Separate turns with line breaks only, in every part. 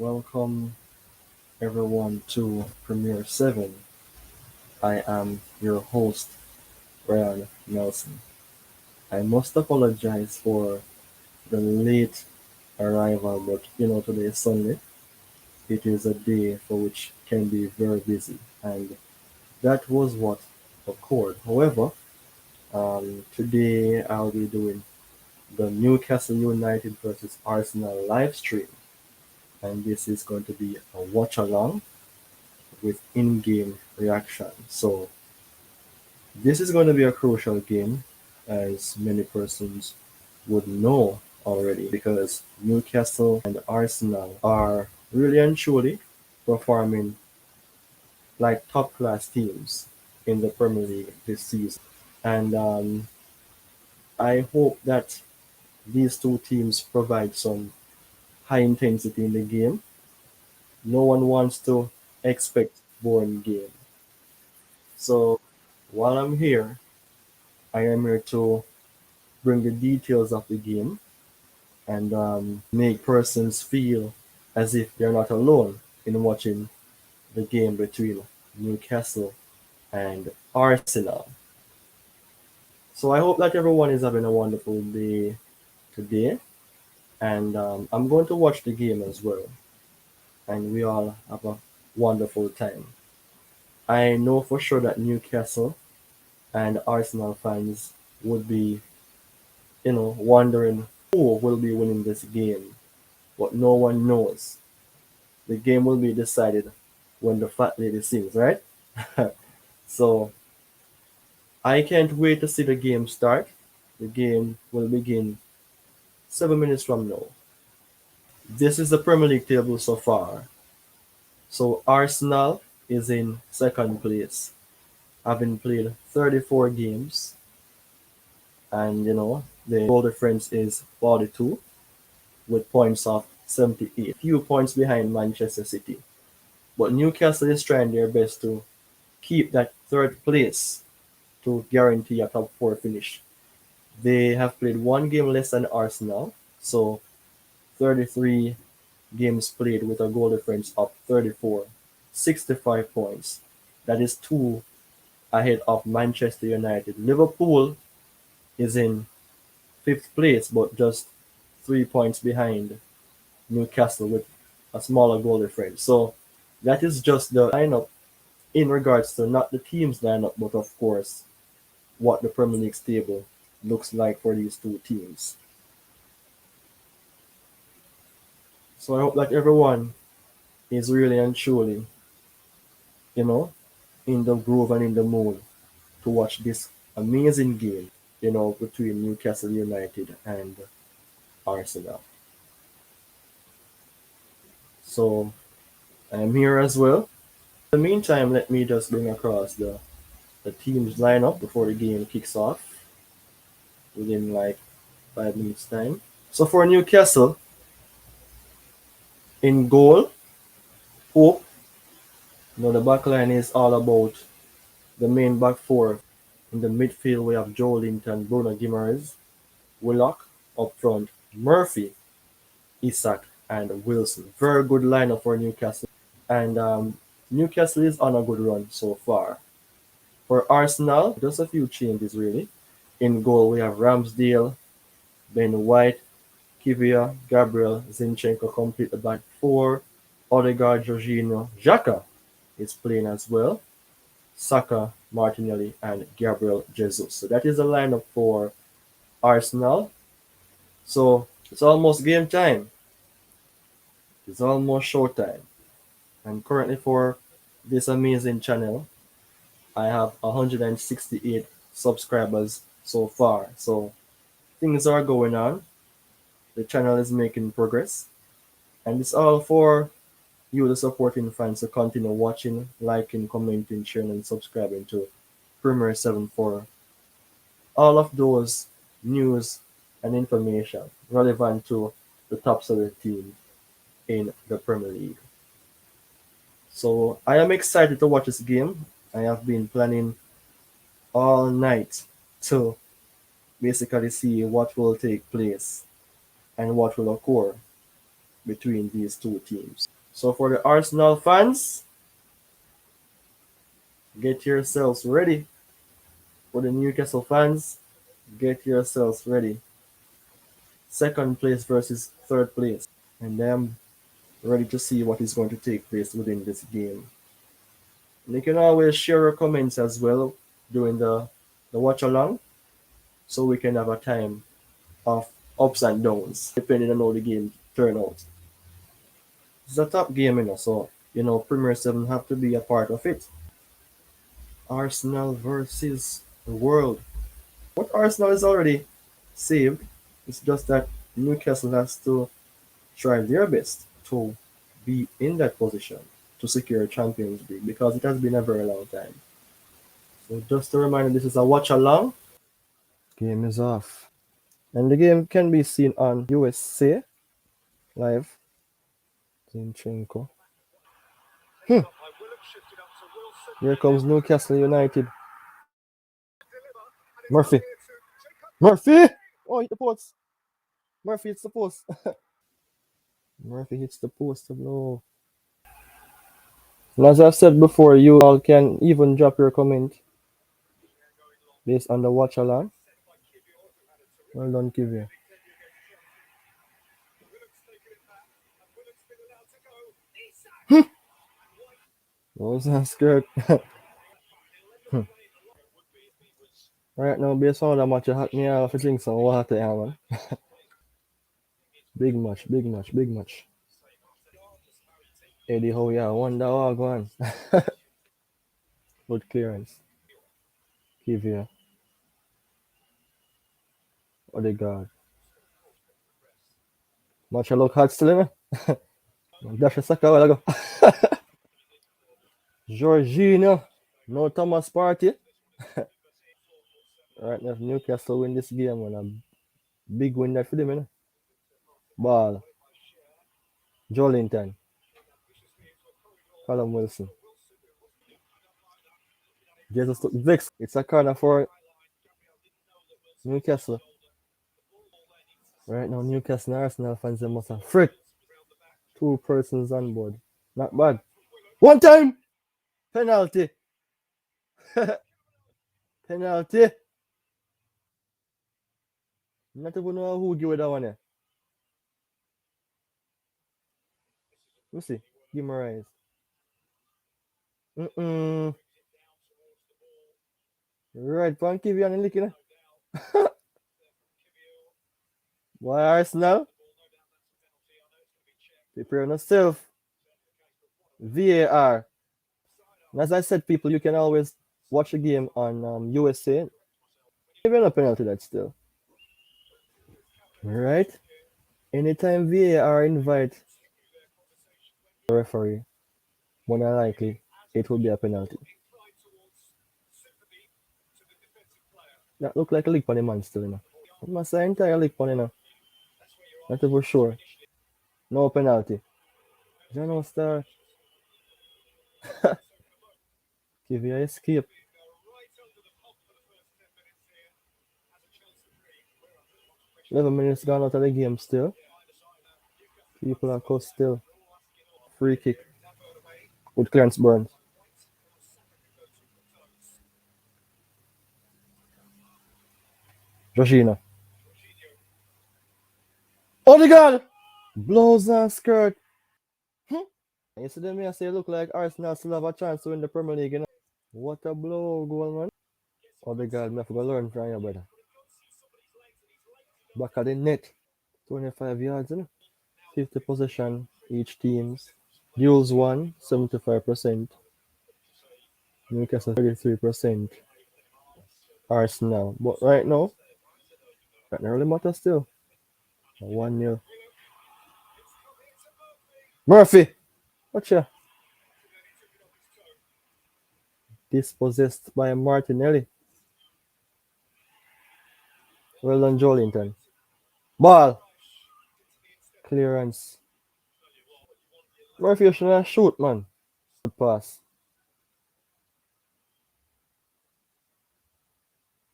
Welcome everyone to Premiere 7. I am your host, Brian Nelson. I must apologize for the late arrival, but today is Sunday. It is a day for which can be very busy, and that was what occurred. However, today I'll be doing the Newcastle United versus Arsenal live stream, and this is going to be a watch along with in-game reaction. So this is going to be a crucial game, as many persons would know already, because Newcastle and Arsenal are really and truly performing like top class teams in the Premier League this season. And I hope that these two teams provide some high intensity in the game. No one wants to expect boring game. So while I'm here, I am here to bring the details of the game and make persons feel as if they're not alone in watching the game between Newcastle and Arsenal. So I hope that everyone is having a wonderful day today, and I'm going to watch the game as well, and we all have a wonderful time. I know for sure that Newcastle and Arsenal fans would be, wondering who will be winning this game, but no one knows. The game will be decided when the fat lady sings, right? So I can't wait to see the game start. The game will begin 7 minutes from now. This is the Premier League table so far. So Arsenal is in second place, having played 34 games, and the goal difference is 42 with points of 78, few points behind Manchester City. But Newcastle is trying their best to keep that third place to guarantee a top four finish. They have played one game less than Arsenal, so 33 games played with a goal difference of 34, 65 points. That is two ahead of Manchester United. Liverpool is in fifth place, but just 3 points behind Newcastle with a smaller goal difference. So that is just the lineup in regards to not the team's lineup, but of course what the Premier League table looks like for these two teams. So I hope that everyone is really and truly, you know, in the groove and in the mood to watch this amazing game, between Newcastle United and Arsenal. So I'm here as well. In the meantime, let me just bring across the team's lineup before the game kicks off within like 5 minutes time. So for Newcastle, in goal, Pope. The back line is all about the main back four. In the midfield, we have Joe Linton, Bruno Guimaraes, Willock up front, Murphy, Isak, and Wilson. Very good lineup for Newcastle. And Newcastle is on a good run so far. For Arsenal, just a few changes really. In goal, we have Ramsdale, Ben White, Kivia, Gabriel, Zinchenko complete the back four. Odegaard, Jorginho, Xhaka is playing as well. Saka, Martinelli, and Gabriel Jesus. So that is the lineup for Arsenal. So it's almost game time. It's almost showtime. And currently for this amazing channel, I have 168 subscribers so far. So things are going on. The channel is making progress. And it's all for you, the supporting fans, to continue watching, liking, commenting, sharing, and subscribing to Premier 7 for all of those news and information relevant to the top 7 team in the Premier League. So I am excited to watch this game. I have been planning all night to basically see what will take place and what will occur. between these two teams. So for the Arsenal fans, get yourselves ready. For the Newcastle fans, get yourselves ready. Second place versus third place. And I'm ready to see what is going to take place within this game. And you can always share your comments as well during the watch along so we can have a time of ups and downs depending on how the game turn out. It's a top game, so Premier 7 have to be a part of it. Arsenal versus the world. But Arsenal is already saved. It's just that Newcastle has to try their best to be in that position to secure Champions League because it has been a very long time. So just a reminder, this is a watch along. Game is off. And the game can be seen on USA live. Zinchenko. Hmm. Here comes Newcastle United. Murphy. Murphy! Oh, hit the post. Murphy hits the post. Murphy hits the post. No. And as I've said before, you all can even drop your comment based on the watch along. Well done, Kivia. What was that skirt? Right now, based on that match, you had me off to drink some water, yeah, man. Big match, big match, big match. Eddie Howe, yeah, wonder how Gwan. Good clearance. Kivia. Odegaard. Match look hot still, eh? Dash a second while ago. Jorginho. No Thomas Party. Right now, if Newcastle win this game, man, a big win that for them, Ball. Jolinton. Callum Wilson. Jesus Vex. It's a corner for Newcastle. Right now, Newcastle and Arsenal fans, they must have frick. Two persons on board. Not bad. One time! Penalty. Penalty. Not even know who give it that one. Let me see. Give me a rise. Mm-mm. Right, Panky, we are looking. Why Arsenal? Prepare yourself. VAR. And as I said, people, you can always watch the game on USA. Maybe not penalty that still. Right? Anytime VAR invite the referee, more than likely it will be a penalty. That look like a leak on the man still, It must say entire leak on, Not even sure. No penalty. John Star. Give you escape. 11 minutes gone out of the game still. People are close still. Free kick. With Clarence Burns. Georgina. Odegaard! Blows and skirt. You see them here say look like Arsenal still have a chance to win the Premier League, What a blow, goal, man. Odegaard, I have to go learn from you, brother. Back at the net. 25 yards, 50 possession each teams. Duels won, 75%. Newcastle 33%. Arsenal. But right now, that don't really matter still. 1-0. Murphy! Watch ya. Dispossessed by Martinelli. Well done, Jolinton. Ball. Clearance. Murphy, you should shoot, man. Good pass.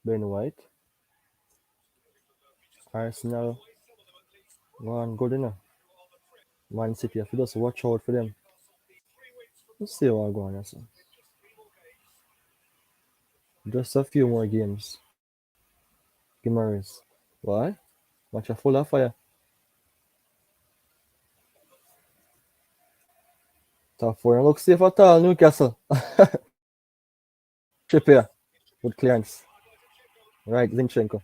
Ben White. Arsenal. One good enough. Man City, if you just watch out for them. Let's see what going on. So. Just a few more games. Gimaris. Why? Match a full of fire. Top four. Look safe at all, Newcastle. Trippier. Good clearance. Right, Zinchenko.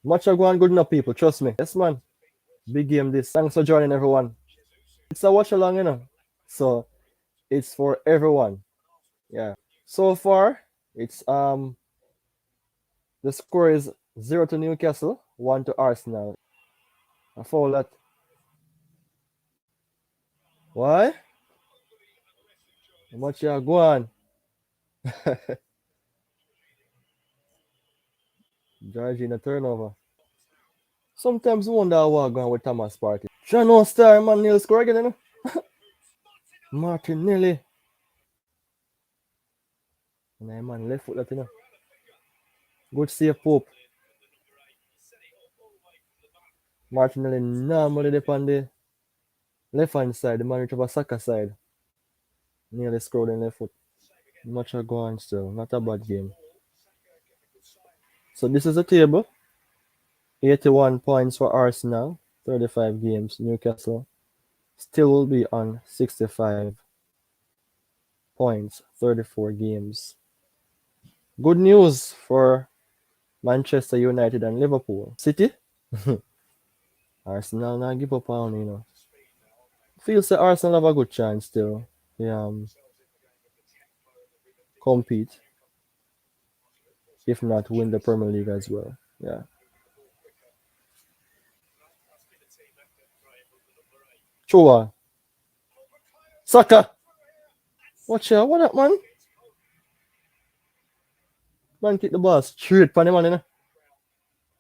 Much are going good enough, people. Trust me. Yes, man. Big game this. Thanks for joining, everyone. It's a watch along, So it's for everyone. Yeah. So far, it's the score is 0 to Newcastle, 1 to Arsenal. I foul that. Why? How much you Gwan? Georgina turnover. Sometimes I wonder how I going with Thomas Party. Jano Star, man, Neil score again, Martinelli. Nah, man, left foot that, Good save, Pope. Martinelli normally dip on the left hand side, the man reach over Saka side. Nearly scored in left foot. Much are going still. Not a bad game. So this is the table. 81 points for Arsenal, 35 games. Newcastle still will be on 65 points, 34 games. Good news for Manchester United and Liverpool. City? Arsenal not give up on. Feels that Arsenal have a good chance still. Yeah, compete, if not win the Premier League as well. Yeah. Chua. Saka. Watch out, what up, man? Man kick the ball straight for the man, That's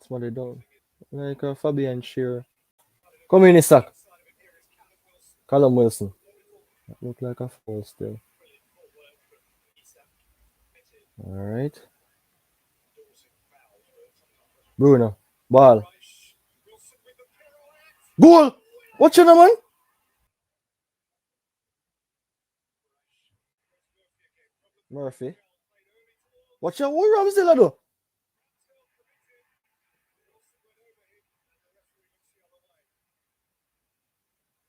what they do. Like Fabian Shearer. Come in, Isak. Callum Wilson. That look like a foul still. Alright. Bruno. Ball. Goal! Watch out, man. Murphy. Watch out, what Ramsdale do?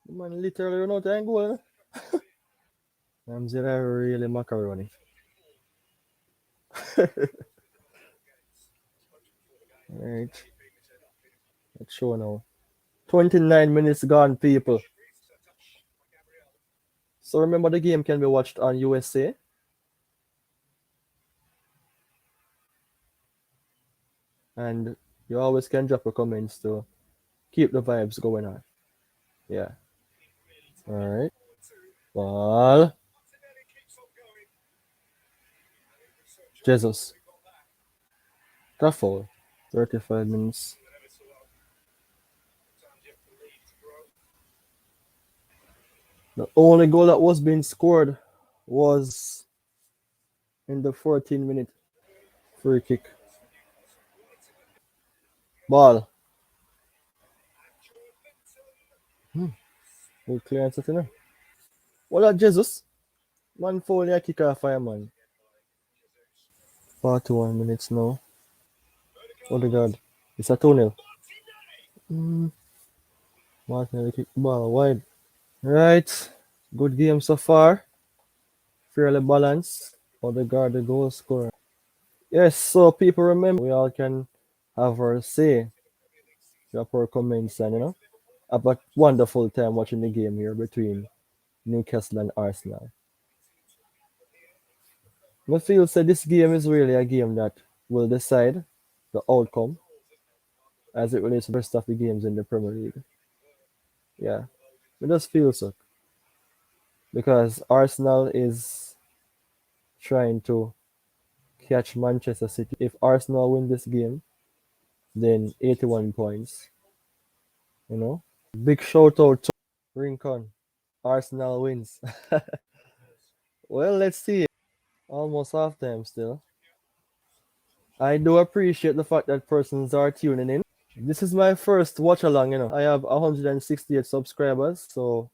The man literally run out and goal. Ramsdale really macaroni. Alright. Let's show now. 29 minutes gone, people. So remember, the game can be watched on USA. And you always can drop your comments to keep the vibes going on. Yeah. Alright. Ball. Jesus. Tough foul. 35 minutes. The only goal that was being scored was in the 14-minute free kick. Ball. Good clearance, What about Jesus? Man foul, yeah, kick off fire, man. 41 minutes now. Oh, the God. It's a 2-0. Martinelli kick the ball wide. Right. Good game so far. Fairly balanced. Odegaard, the goal scorer. Yes, so people remember we all can have our say. Drop our comments and have a wonderful time watching the game here between Newcastle and Arsenal. I feel say this game is really a game that will decide the outcome as it relates to the rest of the games in the Premier League. Yeah, it just feels so because Arsenal is trying to catch Manchester City. If Arsenal win this game, then 81 points. Big shout out to Rincon. Arsenal wins. Well, let's see. Almost half time still. I do appreciate the fact that persons are tuning in. This is my first watch along, I have 168 subscribers, so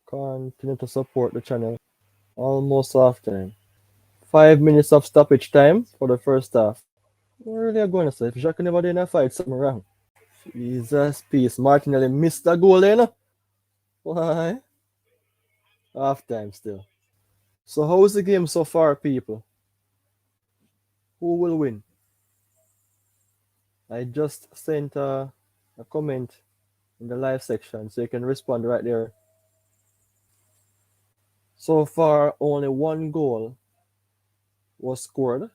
continue to support the channel almost half time. 5 minutes of stoppage time for the first half. Where really are going to say? If Jacques never did in a fight, something wrong. Jesus, peace. Martinelli missed the goal, Why? Half time still. So, how is the game so far, people? Who will win? I just sent a comment in the live section, so you can respond right there. So far, only one goal was scored,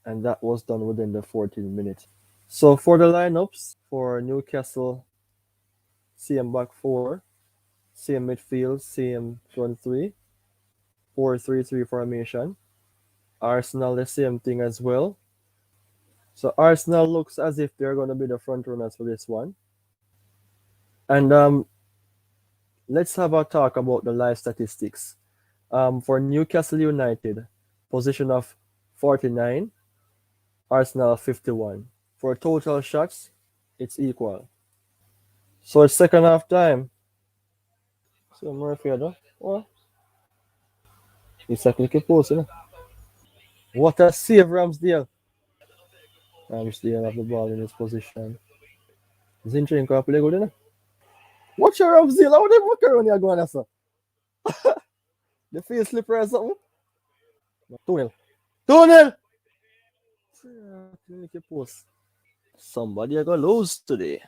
and that was done within the 14 minutes. So for the lineups for Newcastle, same back four, same midfield, same front three, 4-3-3 formation. Arsenal the same thing as well. So Arsenal looks as if they're going to be the front runners for this one. And let's have a talk about the live statistics. For Newcastle United, position of 49, Arsenal 51. For total shots, it's equal. So it's second half time. So Murphy, well, it's a clicky post, What a save, Ramsdale. Ramsdale have the ball in his position. Zinchenko play good, Watch your Ramsdale. How the fuck around here going, sir? The face slipper or something? 2-0. 2-0! Clicky post. Somebody are going to lose today.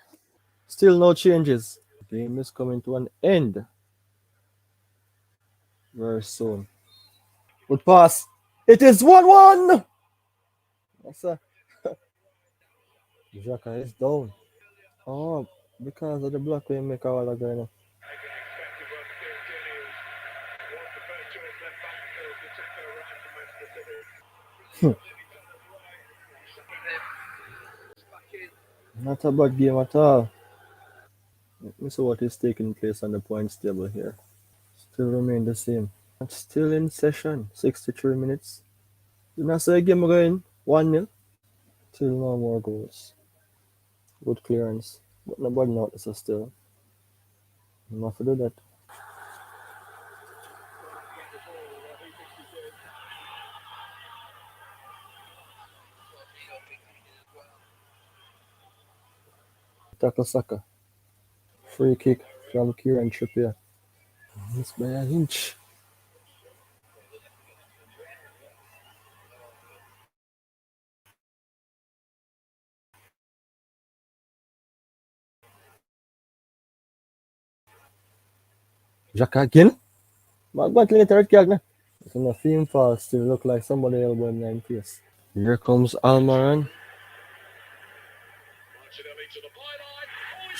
Still no changes. Game is coming to an end very soon. Good pass. It is 1-1! That's a Xhaka is down. Oh, because of the block we make a while ago, Not a bad game at all. Let me see what is taking place on the points table here. Still remain the same. It's still in session. 63 minutes. You not say a game going 1-0. Still no more goals. Good clearance. But nobody notices still. Enough to do that. Tackle Saka. Free kick from Kieran Trippier. It's by an inch. Xhaka again? Magwan clean third card na. So the theme fall still look like somebody elbow in nine face. Here comes Almaran.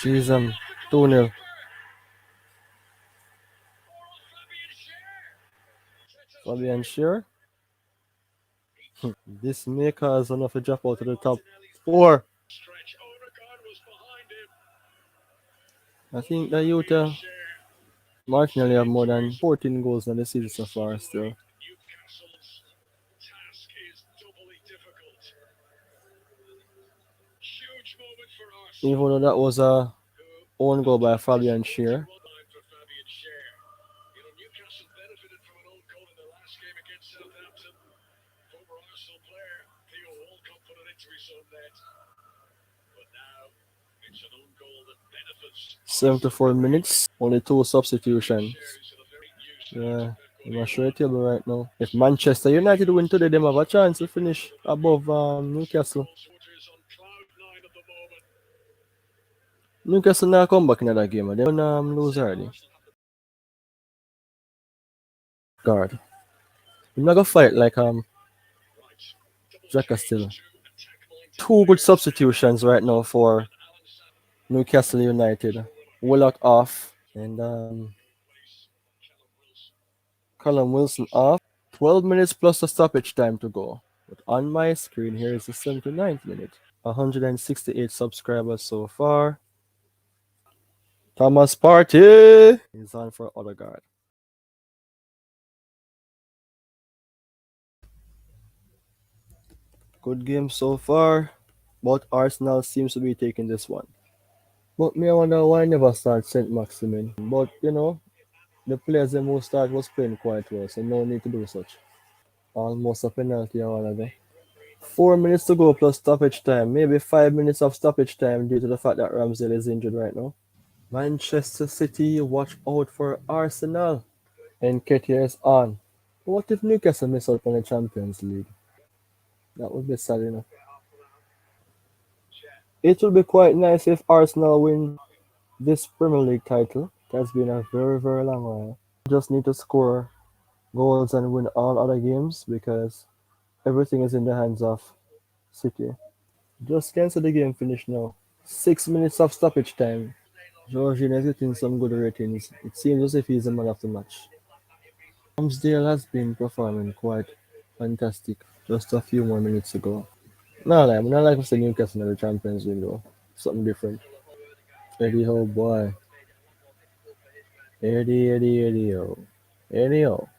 Jeez, 2-0. Fabian Shearer. This may cause enough to drop out to the top four. I think the Utah Martinelli have more than 14 goals in the season so far still. Even though that was a own goal by Fabian Shearer. -74 minutes, only two substitutions. Yeah, I'm not sure table right now. If Manchester United win today, they have a chance to finish above Newcastle. Newcastle now come back in that game. They lose already. Guard. We're not gonna fight like Xhaka still. Two good substitutions right now for Newcastle United. Willock off and Callum Wilson off. 12 minutes plus the stoppage time to go. But on my screen here is the 79th minute. 168 subscribers so far. Thomas Partey is on for Odegaard. Good game so far. But Arsenal seems to be taking this one. But me, I wonder why I never start Saint Maximin. But the players them who start was playing quite well, so no need to do such. Almost a penalty a while ago. 4 minutes to go plus stoppage time. Maybe 5 minutes of stoppage time due to the fact that Ramsdale is injured right now. Manchester City, watch out for Arsenal. Nketiah is on. What if Newcastle miss out on the Champions League? That would be sad enough. It would be quite nice if Arsenal win this Premier League title. It has been a very, very long while. Just need to score goals and win all other games because everything is in the hands of City. Just cancel the game finish now. 6 minutes of stoppage time. Jorginho is getting some good ratings. It seems as if he's the man of the match. Ramsdale has been performing quite fantastic just a few more minutes ago. I'm not like the Newcastle in the Champions League though. Something different. Eddie ho boy. Eddie ho. Eddie ho.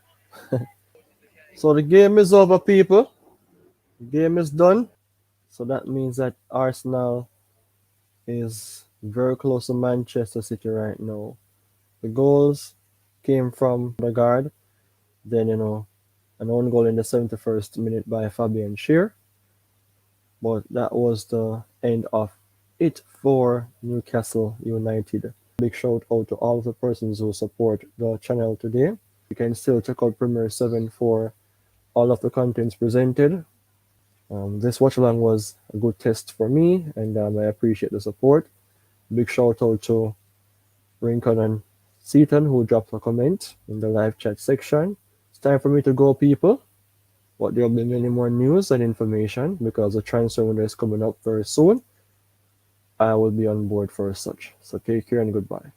So the game is over, people. The game is done. So that means that Arsenal is very close to Manchester City right now. The goals came from the guard. Then, an own goal in the 71st minute by Fabian Scheer. But that was the end of it for Newcastle United. Big shout out to all of the persons who support the channel today. You can still check out Premier 7 for all of the contents presented. This watch along was a good test for me, and I appreciate the support. Big shout out to Rincon and Seaton who dropped a comment in the live chat section. It's time for me to go, people. But there will be many more news and information because the transfer window is coming up very soon. I will be on board for such. So take care and goodbye.